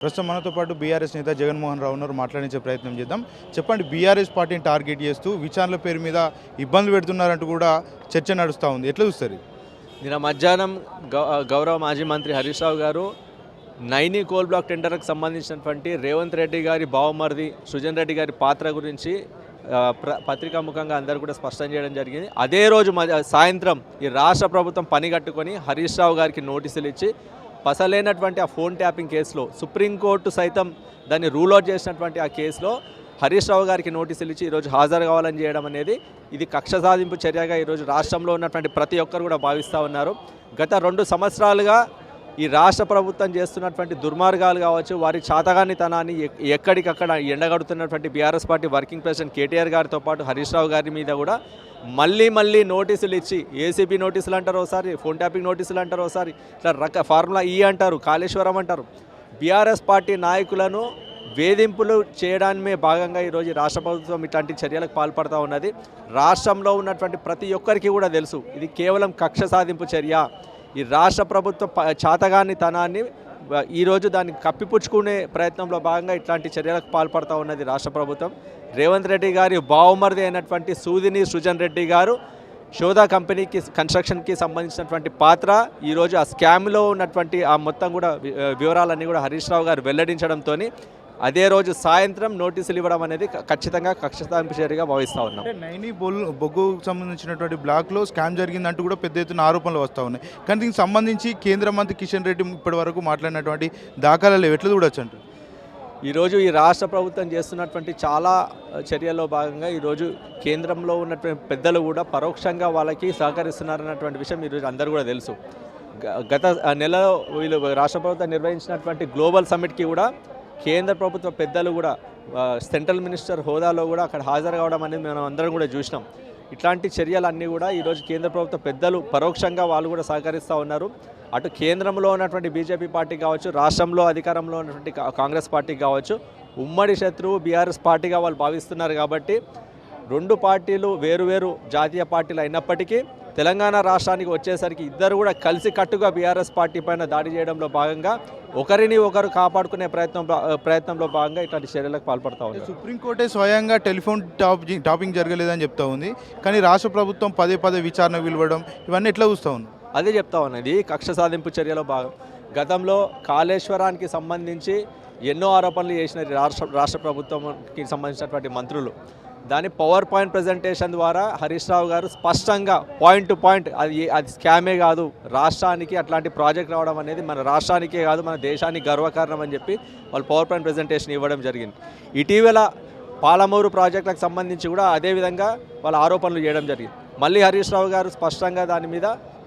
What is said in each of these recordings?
ప్రస్తుతం మనతో పాటు బీఆర్ఎస్ నేత జగన్మోహన్ రావు ఉన్నారు. మాట్లాడించే ప్రయత్నం చేద్దాం. చెప్పండి, బీఆర్ఎస్ పార్టీని టార్గెట్ చేస్తూ విచారణల పేరు మీద ఇబ్బందులు పెడుతున్నారంటూ కూడా చర్చ నడుస్తూ ఉంది. ఎట్లా చూస్తారు? నిన్న మధ్యాహ్నం గౌరవ మాజీ మంత్రి హరీష్ రావు గారు నైని కోల్ బ్లాక్ టెండర్కి సంబంధించినటువంటి రేవంత్ రెడ్డి గారి బావమరిది సృజన్ రెడ్డి గారి పాత్ర గురించి పత్రికాముఖంగా అందరూ కూడా స్పష్టం చేయడం జరిగింది. అదే రోజు సాయంత్రం ఈ రాష్ట్ర ప్రభుత్వం పనిగట్టుకొని హరీష్ రావు గారికి నోటీసులు ఇచ్చి పసలేనటువంటి ఆ ఫోన్ ట్యాపింగ్ కేసులో సుప్రీంకోర్టు సైతం దాన్ని రూల్ అవుట్ చేసినటువంటి ఆ కేసులో హరీష్ రావు గారికి నోటీసులు ఇచ్చి ఈరోజు హాజరు కావాలని చేయడం అనేది ఇది కక్ష సాధింపు చర్యగా ఈరోజు రాష్ట్రంలో ఉన్నటువంటి ప్రతి ఒక్కరు కూడా భావిస్తూ ఉన్నారు. గత 2 సంవత్సరాలుగా ఈ రాష్ట్ర ప్రభుత్వం చేస్తున్నటువంటి దుర్మార్గాలు కావచ్చు, వారి చాతగానితనాన్ని ఎక్కడికక్కడ ఎండగడుతున్నటువంటి BRS party working president KTR గారితో పాటు హరీష్ రావు గారి మీద కూడా మళ్ళీ నోటీసులు ఇచ్చి ఏసీబీ నోటీసులు అంటారు, ఒకసారి ఫోన్ ట్యాపింగ్ నోటీసులు అంటారు, ఒకసారి ఇట్లా ఫార్ములా ఈ అంటారు, కాళేశ్వరం అంటారు. బీఆర్ఎస్ పార్టీ నాయకులను వేధింపులు చేయడానికే భాగంగా ఈరోజు రాష్ట్ర ప్రభుత్వం ఇట్లాంటి చర్యలకు పాల్పడుతూ ఉన్నది. రాష్ట్రంలో ఉన్నటువంటి ప్రతి ఒక్కరికి కూడా తెలుసు ఇది కేవలం కక్ష సాధింపు చర్య. ఈ రాష్ట్ర ప్రభుత్వ చాతగానితనాన్ని ఈరోజు దాన్ని కప్పిపుచ్చుకునే ప్రయత్నంలో భాగంగా ఇట్లాంటి చర్యలకు పాల్పడుతూ ఉన్నది రాష్ట్ర ప్రభుత్వం. రేవంత్ రెడ్డి గారి బావమరిది అయినటువంటి సూదిని సృజన్ రెడ్డి గారు షోదా కంపెనీకి కన్స్ట్రక్షన్కి సంబంధించినటువంటి పాత్ర ఈరోజు ఆ స్కామ్లో ఉన్నటువంటి ఆ మొత్తం కూడా వివరాలన్నీ కూడా హరీష్ రావు గారు వెల్లడించడంతో అదే రోజు సాయంత్రం నోటీసులు ఇవ్వడం అనేది ఖచ్చితంగా కక్ష సాధింపు చర్యగా భావిస్తూ ఉన్నాం. నైని బొగ్గుకు సంబంధించినటువంటి బ్లాక్లో స్కామ్ జరిగిందంటూ కూడా పెద్ద ఎత్తున ఆరోపణలు వస్తూ ఉన్నాయి. కానీ దీనికి సంబంధించి కేంద్ర మంత్రి కిషన్ రెడ్డి ఇప్పటి వరకు మాట్లాడినటువంటి దాఖలాలు ఎట్లా చూడొచ్చు అంటారు? ఈరోజు ఈ రాష్ట్ర ప్రభుత్వం చేస్తున్నటువంటి చాలా చర్యల్లో భాగంగా ఈరోజు కేంద్రంలో ఉన్నటువంటి పెద్దలు కూడా పరోక్షంగా వాళ్ళకి సహకరిస్తున్నారన్నటువంటి విషయం ఈరోజు అందరూ కూడా తెలుసు. గత నెలలో వీళ్ళు రాష్ట్ర ప్రభుత్వం నిర్వహించినటువంటి గ్లోబల్ సమ్మిట్కి కూడా కేంద్ర ప్రభుత్వ పెద్దలు కూడా సెంట్రల్ మినిస్టర్ హోదాలో కూడా అక్కడ హాజరు కావడం అనేది మనం అందరం కూడా చూసినాం. ఇట్లాంటి చర్యలన్నీ కూడా ఈరోజు కేంద్ర ప్రభుత్వ పెద్దలు పరోక్షంగా వాళ్ళు కూడా సహకరిస్తూ ఉన్నారు. అటు కేంద్రంలో ఉన్నటువంటి బీజేపీ పార్టీ కావచ్చు, రాష్ట్రంలో అధికారంలో ఉన్నటువంటి కాంగ్రెస్ పార్టీ కావచ్చు, ఉమ్మడి శత్రువు బీఆర్ఎస్ పార్టీగా వాళ్ళు భావిస్తున్నారు. కాబట్టి 2 పార్టీలు వేరువేరు జాతీయ పార్టీలు అయినప్పటికీ తెలంగాణ రాష్ట్రానికి వచ్చేసరికి ఇద్దరు కూడా కలిసి కట్టుగా బీఆర్ఎస్ పార్టీ పైన దాడి చేయడంలో భాగంగా ఒకరిని ఒకరు కాపాడుకునే ప్రయత్నంలో భాగంగా ఇట్లాంటి చర్యలకు పాల్పడతా ఉంది. సుప్రీంకోర్టే స్వయంగా టెలిఫోన్ టాపింగ్ జరగలేదని చెప్తా ఉంది. కానీ రాష్ట్ర ప్రభుత్వం పదే విచారణ పిలవడం ఇవన్నీ ఎట్లా చూస్తూ ఉంది? అదే చెప్తా ఉన్నది కక్ష సాధింపు చర్యలో భాగం. గతంలో కాళేశ్వరానికి సంబంధించి ఎన్నో ఆరోపణలు చేసిన రాష్ట్ర ప్రభుత్వంకి సంబంధించినటువంటి మంత్రులు దాని పవర్ పాయింట్ ప్రజెంటేషన్ ద్వారా హరీష్ రావు గారు స్పష్టంగా పాయింట్ టు పాయింట్ అది స్కామే కాదు, రాష్ట్రానికి అట్లాంటి ప్రాజెక్ట్ రావడం అనేది మన రాష్ట్రానికే కాదు మన దేశానికి గర్వకారణం అని చెప్పి వాళ్ళు పవర్ పాయింట్ ప్రజెంటేషన్ ఇవ్వడం జరిగింది. ఇటీవల పాలమూరు ప్రాజెక్టులకు సంబంధించి కూడా అదేవిధంగా వాళ్ళ ఆరోపణలు చేయడం జరిగింది. మళ్ళీ హరీష్ రావు గారు స్పష్టంగా దాని మీద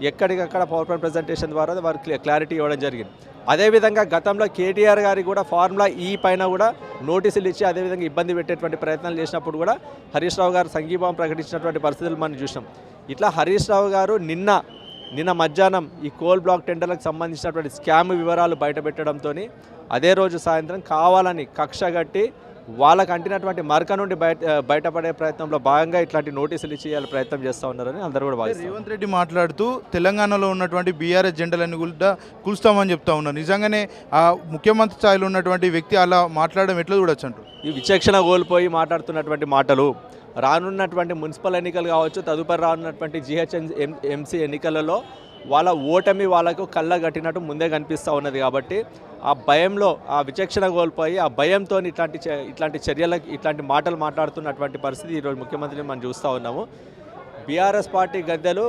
ఎక్కడికక్కడ పవర్ పాయింట్ ప్రజెంటేషన్ ద్వారా వారు క్లారిటీ ఇవ్వడం జరిగింది. అదేవిధంగా గతంలో కేటీఆర్ గారికి కూడా ఫార్ములా ఈ పైన కూడా నోటీసులు ఇచ్చి అదేవిధంగా ఇబ్బంది పెట్టేటువంటి ప్రయత్నాలు చేసినప్పుడు కూడా హరీష్ రావు గారు సంఘీభావం ప్రకటించినటువంటి పరిస్థితులు మనం చూసినాం. ఇట్లా హరీష్ రావు గారు నిన్న మధ్యాహ్నం ఈ కోల్ బ్లాక్ టెండర్లకు సంబంధించినటువంటి స్కామ్ వివరాలు బయటపెట్టడంతో అదే రోజు సాయంత్రం కావాలని కక్షగట్టి వాళ్ళకు అంటినటువంటి మరక నుండి బయటపడే ప్రయత్నంలో భాగంగా ఇట్లాంటి నోటీసులు ఇచ్చి ప్రయత్నం చేస్తూ ఉన్నారని అందరూ కూడా భావిస్తారు. రేవంత్ రెడ్డి మాట్లాడుతూ తెలంగాణలో ఉన్నటువంటి బీఆర్ఎస్ జెండాలన్నీ కూడా కూల్స్తామని చెప్తా ఉన్నారు. నిజంగానే ఆ ముఖ్యమంత్రి స్థాయిలో ఉన్నటువంటి వ్యక్తి అలా మాట్లాడడం ఎట్లా చూడొచ్చు అంటారు? ఈ విచక్షణ కోల్పోయి మాట్లాడుతున్నటువంటి మాటలు రానున్నటువంటి మున్సిపల్ ఎన్నికలు కావచ్చు, తదుపరి రానున్నటువంటి GHMC ఎన్నికలలో వాళ్ళ ఓటమి వాళ్ళకు కళ్ళ కట్టినట్టు ముందే కనిపిస్తూ ఉన్నది. కాబట్టి ఆ భయంలో ఆ విచక్షణ కోల్పోయి ఆ భయంతో ఇట్లాంటి చర్యలకు ఇట్లాంటి మాటలు మాట్లాడుతున్నటువంటి పరిస్థితి ఈరోజు ముఖ్యమంత్రిని మనం చూస్తూ ఉన్నాము. బీఆర్ఎస్ పార్టీ గద్దెలు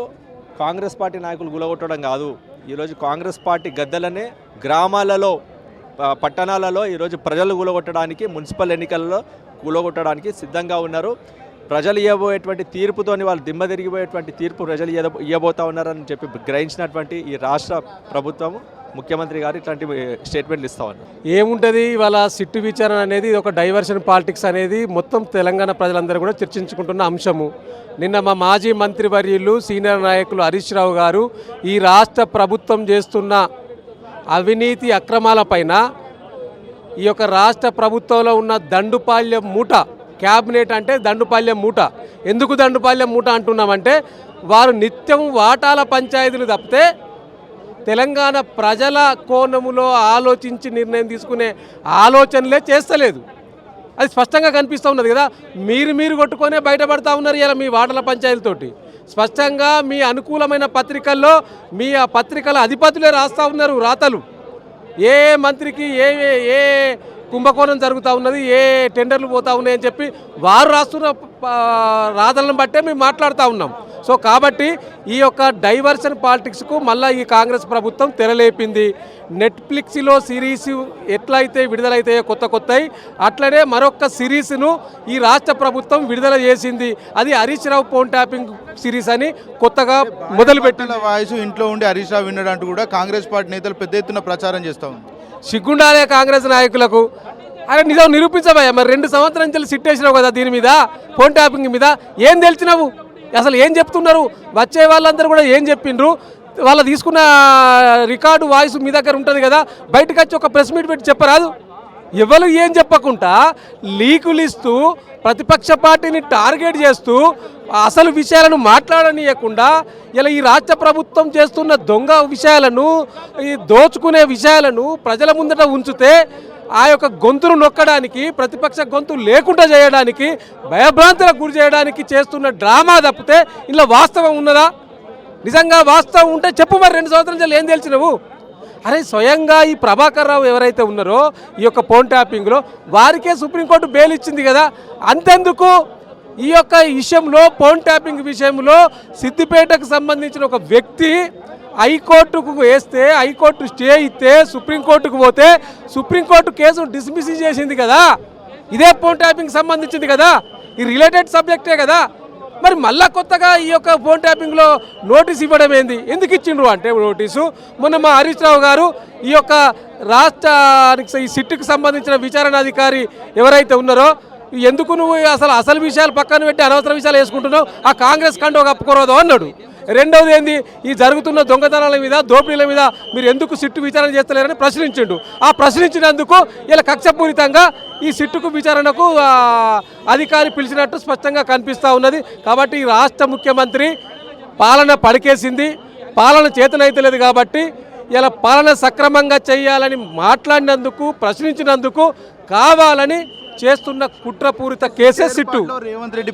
కాంగ్రెస్ పార్టీ నాయకులు గులగొట్టడం కాదు, ఈరోజు కాంగ్రెస్ పార్టీ గద్దెలనే గ్రామాలలో పట్టణాలలో ఈరోజు ప్రజలు గులగొట్టడానికి మున్సిపల్ ఎన్నికలలో గులగొట్టడానికి సిద్ధంగా ఉన్నారు. ప్రజలు ఇవ్వబోయేటువంటి తీర్పుతోని వాళ్ళు దిమ్మ తిరిగిపోయేటువంటి తీర్పు ప్రజలు ఇవ్వబోతా ఉన్నారని చెప్పి గ్రహించినటువంటి ఈ రాష్ట్ర ప్రభుత్వం ముఖ్యమంత్రి గారు ఇట్లాంటి స్టేట్మెంట్లు ఇస్తా ఉన్నారు. ఏముంటుంది ఇవాళ సిట్టు విచారణ అనేది ఒక డైవర్షన్ పాలిటిక్స్ అనేది మొత్తం తెలంగాణ ప్రజలందరూ కూడా చర్చించుకుంటున్న అంశము. నిన్న మా మాజీ మంత్రివర్యులు సీనియర్ నాయకులు హరీష్ రావు గారు ఈ రాష్ట్ర ప్రభుత్వం చేస్తున్న అవినీతి అక్రమాలపైన ఈ యొక్క రాష్ట్ర ప్రభుత్వంలో ఉన్న దండుపాల్యం మూట క్యాబినెట్ అంటే దండుపాల్యం మూట. ఎందుకు దండుపాల్యం మూట అంటున్నామంటే వారు నిత్యం వాటాల పంచాయతీలు తప్పితే తెలంగాణ ప్రజల కోణములో ఆలోచించి నిర్ణయం తీసుకునే ఆలోచనలే చేస్తలేదు. అది స్పష్టంగా కనిపిస్తూ ఉన్నది కదా. మీరు కొట్టుకొనే బయటపడతా ఉన్నారు ఇలా మీ వాటల పంచాయతీతోటి. స్పష్టంగా మీ అనుకూలమైన పత్రికల్లో మీ ఆ పత్రికల అధిపతులే రాస్తూ ఉన్నారు రాతలు. ఏ మంత్రికి ఏ కుంభకోణం జరుగుతూ ఉన్నది, ఏ టెండర్లు పోతూ ఉన్నాయని చెప్పి వారు రాస్తున్న రాతలను బట్టే మేము మాట్లాడుతూ ఉన్నాం. సో కాబట్టి ఈ యొక్క డైవర్షన్ పాలిటిక్స్కు మళ్ళీ ఈ కాంగ్రెస్ ప్రభుత్వం తెరలేపింది. నెట్ఫ్లిక్స్లో సిరీస్ ఎట్లయితే విడుదలైతాయో కొత్తవి అట్లనే మరొక సిరీస్ను ఈ రాష్ట్ర ప్రభుత్వం విడుదల చేసింది. అది Harish Rao phone tapping series అని కొత్తగా మొదలుపెట్టిన వాయిస్ ఇంట్లో ఉండి హరీష్ రావు వినడంటూ కూడా కాంగ్రెస్ పార్టీ నేతలు పెద్ద ఎత్తున ప్రచారం చేస్తూ ఉంది. సిగ్గుండాలే కాంగ్రెస్ నాయకులకు. అరే నిజం నిరూపించబోయా. మరి 2 సంవత్సరాల నుంచి సిట్ వేసినావు కదా దీని మీద, ఫోన్ ట్యాపింగ్ మీద. ఏం తెలిసినావు అసలు? ఏం చెప్తున్నారు? వచ్చే వాళ్ళందరూ కూడా ఏం చెప్పిండ్రు? వాళ్ళు తీసుకున్న రికార్డు వాయిస్ మీ దగ్గర ఉంటుంది కదా, బయటకు వచ్చి ఒక ప్రెస్ మీట్ పెట్టి చెప్పరాదు? ఎవరు ఏం చెప్పకుండా లీకులు ఇస్తూ ప్రతిపక్ష పార్టీని టార్గెట్ చేస్తూ అసలు విషయాలను మాట్లాడనీయకుండా ఇలా ఈ రాష్ట్ర ప్రభుత్వం చేస్తున్న దొంగ విషయాలను, ఈ దోచుకునే విషయాలను ప్రజల ముందట ఉంచితే ఆ యొక్క గొంతును నొక్కడానికి, ప్రతిపక్ష గొంతు లేకుండా చేయడానికి, భయభ్రాంతులకు గురి చేయడానికి చేస్తున్న డ్రామా తప్పితే ఇలా వాస్తవం ఉన్నదా? నిజంగా వాస్తవం ఉంటే చెప్పు. మరి 2 సంవత్సరాల నుంచి ఏం తెలిసినవు? అరే స్వయంగా ఈ ప్రభాకర్ రావు ఎవరైతే ఉన్నారో ఈ యొక్క ఫోన్ ట్యాపింగ్లో వారికే సుప్రీంకోర్టు బెయిల్ ఇచ్చింది కదా. అంతెందుకు ఈ యొక్క విషయంలో, ఫోన్ ట్యాపింగ్ విషయంలో సిద్దిపేటకు సంబంధించిన ఒక వ్యక్తి హైకోర్టుకు వేస్తే హైకోర్టు స్టే ఇస్తే సుప్రీంకోర్టుకు పోతే సుప్రీంకోర్టు కేసును డిస్మిస్ చేసింది కదా. ఇదే ఫోన్ ట్యాపింగ్ సంబంధించింది కదా, ఈ రిలేటెడ్ సబ్జెక్టే కదా. మరి మళ్ళా కొత్తగా ఈ యొక్క ఫోన్ ట్యాపింగ్లో నోటీస్ ఇవ్వడం ఏంది? ఎందుకు ఇచ్చిండ్రు అంటే నోటీసు, మొన్న మా హరీష్ రావు గారు ఈ యొక్క రాష్ట్రానికి ఈ సిట్టుకు సంబంధించిన విచారణాధికారి ఎవరైతే ఉన్నారో, ఎందుకు నువ్వు అసలు విషయాలు పక్కన పెట్టి అనవసర విషయాలు వేసుకుంటున్నావు, ఆ కాంగ్రెస్ కండో కప్పుకోరాదు అన్నాడు. రెండవది ఏంది, ఈ జరుగుతున్న దొంగతనాల మీద, దోపిడీల మీద మీరు ఎందుకు సిట్టు విచారణ చేస్తలేరని ప్రశ్నించిండు. ఆ ప్రశ్నించినందుకు ఇలా కక్షపూరితంగా ఈ సిట్టుకు విచారణకు అధికారి పిలిచినట్టు స్పష్టంగా కనిపిస్తూ ఉన్నది. కాబట్టి ఈ రాష్ట్ర ముఖ్యమంత్రి పాలన పడికేసింది, పాలన చేతనైతలేదు. కాబట్టి ఇలా పాలన సక్రమంగా చేయాలని మాట్లాడినందుకు, ప్రశ్నించినందుకు కావాలని చేస్తున్న కుట్రపూరిత కేసే సిట్టు. రేవంత్ రెడ్డి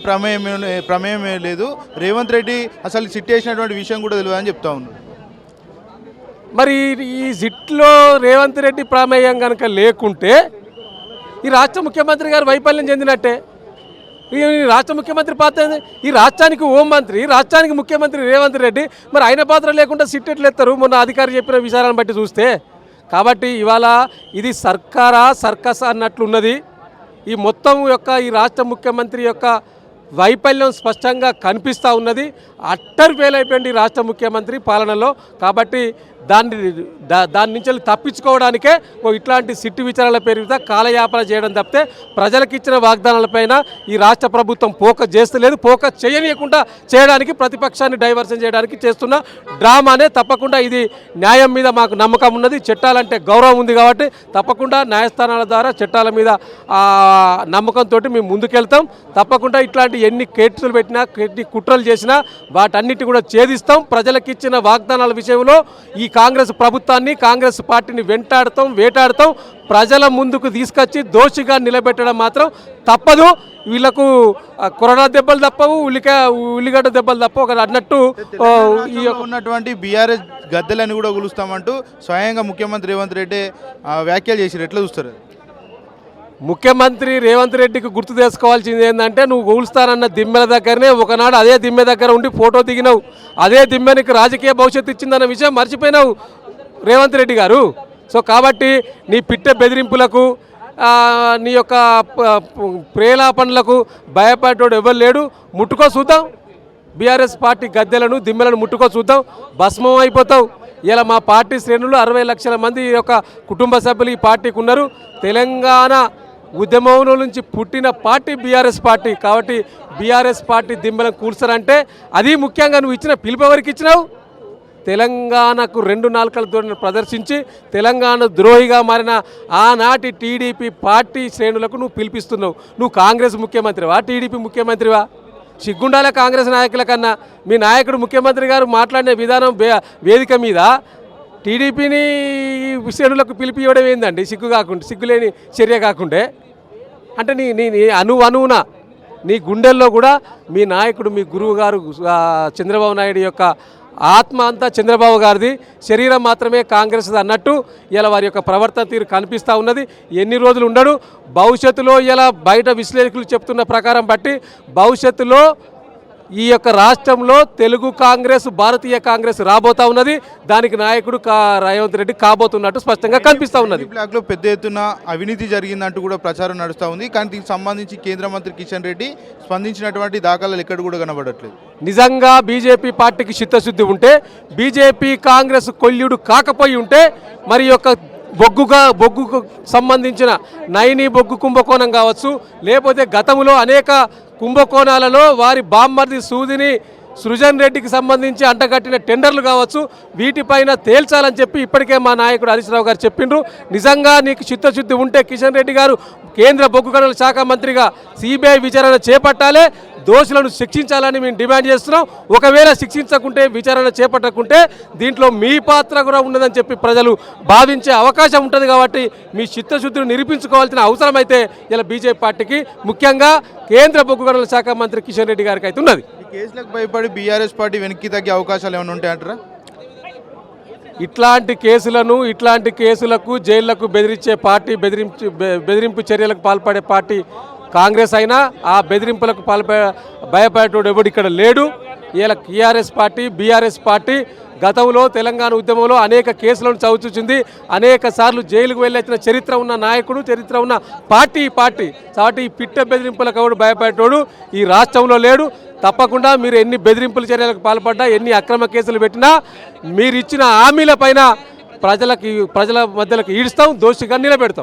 ప్రమేయమే లేదు, రేవంత్ రెడ్డి అసలు సిట్ వేసినటువంటి విషయం కూడా తెలియదు అని చెప్తా ఉన్నాడు. మరి ఈ సిట్లో రేవంత్ రెడ్డి ప్రమేయం కనుక లేకుంటే ఈ రాష్ట్ర ముఖ్యమంత్రి గారు వైఫల్యం చెందినట్టే. ఈ రాష్ట్ర ముఖ్యమంత్రి పాత్ర, ఈ రాష్ట్రానికి హోంమంత్రి, రాష్ట్రానికి ముఖ్యమంత్రి రేవంత్ రెడ్డి, మరి ఆయన పాత్ర లేకుండా సిట్ ఎట్లు ఎత్తారు మొన్న అధికారి చెప్పిన విషయాలను బట్టి చూస్తే? కాబట్టి ఇవాళ ఇది సర్కారా సర్కస్ అన్నట్లున్నది. ఈ మొత్తం యొక్క ఈ రాష్ట్ర ముఖ్యమంత్రి యొక్క వైఫల్యం స్పష్టంగా కనిపిస్తూ ఉన్నది. అట్టర్ ఫెయిల్ అయిపోయింది రాష్ట్ర ముఖ్యమంత్రి పాలనలో. కాబట్టి దాని నుంచి తప్పించుకోవడానికే ఇట్లాంటి సిట్టు విచారణల పేరు మీద కాలయాపన చేయడం తప్పితే ప్రజలకు ఇచ్చిన వాగ్దానాలపైన ఈ రాష్ట్ర ప్రభుత్వం ఫోకస్ చేస్తలేదు. ఫోకస్ చేయనీయకుండా చేయడానికి, ప్రతిపక్షాన్ని డైవర్షన్ చేయడానికి చేస్తున్న డ్రామానే. తప్పకుండా ఇది న్యాయం మీద మాకు నమ్మకం ఉన్నది, చట్టాలంటే గౌరవం ఉంది. కాబట్టి తప్పకుండా న్యాయస్థానాల ద్వారా చట్టాల మీద నమ్మకంతో మేము ముందుకెళ్తాం. తప్పకుండా ఇట్లాంటి ఎన్ని కేసులు పెట్టినా, ఎన్ని కుట్రలు చేసినా వాటన్నిటి కూడా ఛేదిస్తాం. ప్రజలకు ఇచ్చిన వాగ్దానాల విషయంలో ఈ కాంగ్రెస్ ప్రభుత్వాన్ని, కాంగ్రెస్ పార్టీని వేటాడుతాం. ప్రజల ముందుకు తీసుకొచ్చి దోషిగా నిలబెట్టడం మాత్రం తప్పదు. వీళ్లకు కరోనా దెబ్బలు తప్పవు, ఉల్లిగడ్డ దెబ్బలు తప్పవు ఒక అన్నట్టు ఈ ఉన్నటువంటి బీఆర్ఎస్ గద్దెలని కూడా కొలుస్తామంటూ స్వయంగా ముఖ్యమంత్రి రేవంత్ రెడ్డి వ్యాఖ్యలు చేశారు. ఎట్లా చూస్తారు? ముఖ్యమంత్రి రేవంత్ రెడ్డికి గుర్తు చేసుకోవాల్సింది ఏంటంటే, నువ్వు కూల్స్తానన్న దిమ్మెల దగ్గరనే ఒకనాడు అదే దిమ్మె దగ్గర ఉండి ఫోటో దిగినావు. అదే దిమ్మెనికి రాజకీయ భవిష్యత్తు ఇచ్చిందన్న విషయం మర్చిపోయినావు రేవంత్ రెడ్డి గారు. సో కాబట్టి నీ పిట్ట బెదిరింపులకు, నీ యొక్క ప్రేలాపనలకు భయపడేటోడు ఎవరు లేడు. ముట్టుకో చూద్దాం, బీఆర్ఎస్ పార్టీ గద్దెలను, దిమ్మెలను ముట్టుకో చూద్దాం, భస్మం అయిపోతావు. ఇలా మా పార్టీ శ్రేణులు 60 లక్షల మంది యొక్క కుటుంబ సభ్యులు ఈ పార్టీకి ఉన్నారు. తెలంగాణ ఉద్యమంలో నుంచి పుట్టిన పార్టీ బీఆర్ఎస్ పార్టీ. కాబట్టి బీఆర్ఎస్ పార్టీ దిమ్మెలను కూల్చారంటే, అది ముఖ్యంగా నువ్వు ఇచ్చిన పిలుపు ఎవరికి ఇచ్చినావు? తెలంగాణకు 2 నాలుకల ధోరణిని ప్రదర్శించి తెలంగాణ ద్రోహిగా మారిన ఆనాటి టీడీపీ పార్టీ శ్రేణులకు నువ్వు పిలిపిస్తున్నావు. నువ్వు కాంగ్రెస్ ముఖ్యమంత్రివా, టీడీపీ ముఖ్యమంత్రివా? సిగ్గుండాలే కాంగ్రెస్ నాయకుల కన్నా. మీ నాయకుడు ముఖ్యమంత్రి గారు మాట్లాడిన విధానం వేదిక మీద టీడీపీని శ్రేణులకు పిలిపివ్వడం ఏందండి? సిగ్గులేని చర్య కాకుండే అంటే నీ నీ నీ అణువున నీ గుండెల్లో కూడా మీ నాయకుడు, మీ గురువు గారు చంద్రబాబు నాయుడు యొక్క ఆత్మ అంతా చంద్రబాబు గారిది, శరీరం మాత్రమే కాంగ్రెస్ అన్నట్టు ఇలా వారి యొక్క ప్రవర్తన తీరు కనిపిస్తూ ఉన్నది. ఎన్ని రోజులు ఉండడు, భవిష్యత్తులో ఇలా బయట విశ్లేషకులు చెప్తున్న ప్రకారం బట్టి భవిష్యత్తులో ఈ యొక్క రాష్ట్రంలో తెలుగు కాంగ్రెస్, భారతీయ కాంగ్రెస్ రాబోతా ఉన్నది. దానికి నాయకుడు రేవంత్ రెడ్డి కాబోతున్నట్టు స్పష్టంగా కనిపిస్తూ ఉన్నది. బ్లాక్ లో పెద్ద ఎత్తున అవినీతి జరిగిందంటూ కూడా ప్రచారం నడుస్తూ ఉంది. కానీ దీనికి సంబంధించి కేంద్ర మంత్రి కిషన్ రెడ్డి స్పందించినటువంటి దాఖలాలు ఎక్కడ కూడా కనబడట్లేదు. నిజంగా బీజేపీ పార్టీకి చిత్తశుద్ధి ఉంటే, బీజేపీ కాంగ్రెస్ కొల్యుడు కాకపోయి ఉంటే, మరి యొక్క బొగ్గుకు సంబంధించిన నైని బొగ్గు కుంభకోణం కావచ్చు, లేకపోతే గతంలో అనేక కుంభకోణాలలో వారి బామ్మర్ది సూదిని సృజన్ రెడ్డికి సంబంధించి అంటగట్టిన టెండర్లు కావచ్చు, వీటిపైన తేల్చాలని చెప్పి ఇప్పటికే మా నాయకుడు హరీష్ రావు గారు చెప్పిండ్రు. నిజంగా నీకు చిత్తశుద్ధి ఉంటే కిషన్ రెడ్డి గారు కేంద్ర బొగ్గు గనుల శాఖ మంత్రిగా సిబిఐ విచారణ చేపట్టాలి, దోషులను శిక్షించాలని మేము డిమాండ్ చేస్తున్నాం. ఒకవేళ శిక్షించకుంటే, విచారణ చేపట్టకుంటే దీంట్లో మీ పాత్ర కూడా ఉన్నదని చెప్పి ప్రజలు భావించే అవకాశం ఉంటుంది. కాబట్టి మీ చిత్తశుద్ధిని నిరూపించుకోవాల్సిన అవసరం అయితే ఇలా బీజేపీ పార్టీకి, ముఖ్యంగా కేంద్ర బొగ్గు గనుల శాఖ మంత్రి కిషన్ రెడ్డి గారికి అయితే ఉన్నది. ఈ కేసులకు భయపడి బీఆర్ఎస్ పార్టీ వెనక్కి తగ్గే అవకాశాలు ఏమైనా ఉంటాయంటారా? ఇట్లాంటి కేసులకు జైళ్లకు బెదిరించే పార్టీ, బెదిరింపు చర్యలకు పాల్పడే పార్టీ కాంగ్రెస్ అయినా ఆ బెదిరింపులకు భయపడేటోడు ఎవడు ఇక్కడ లేడు. ఇలా టీఆర్ఎస్ పార్టీ, బీఆర్ఎస్ పార్టీ గతంలో తెలంగాణ ఉద్యమంలో అనేక కేసులను చవిచూసింది, అనేక సార్లు జైలుకు వెళ్ళొచ్చిన చరిత్ర ఉన్న నాయకుడు, చరిత్ర ఉన్న పార్టీ కాబట్టి ఈ పిట్ట బెదిరింపులకు ఎవడు భయపడేటోడు ఈ రాష్ట్రంలో లేడు. తప్పకుండా మీరు ఎన్ని బెదిరింపుల చర్యలకు పాల్పడ్డా, ఎన్ని అక్రమ కేసులు పెట్టినా, మీరు ఇచ్చిన హామీల పైన ప్రజల మధ్యలోకి ఈడుస్తాం, దోషిగా నిలబెడతాం.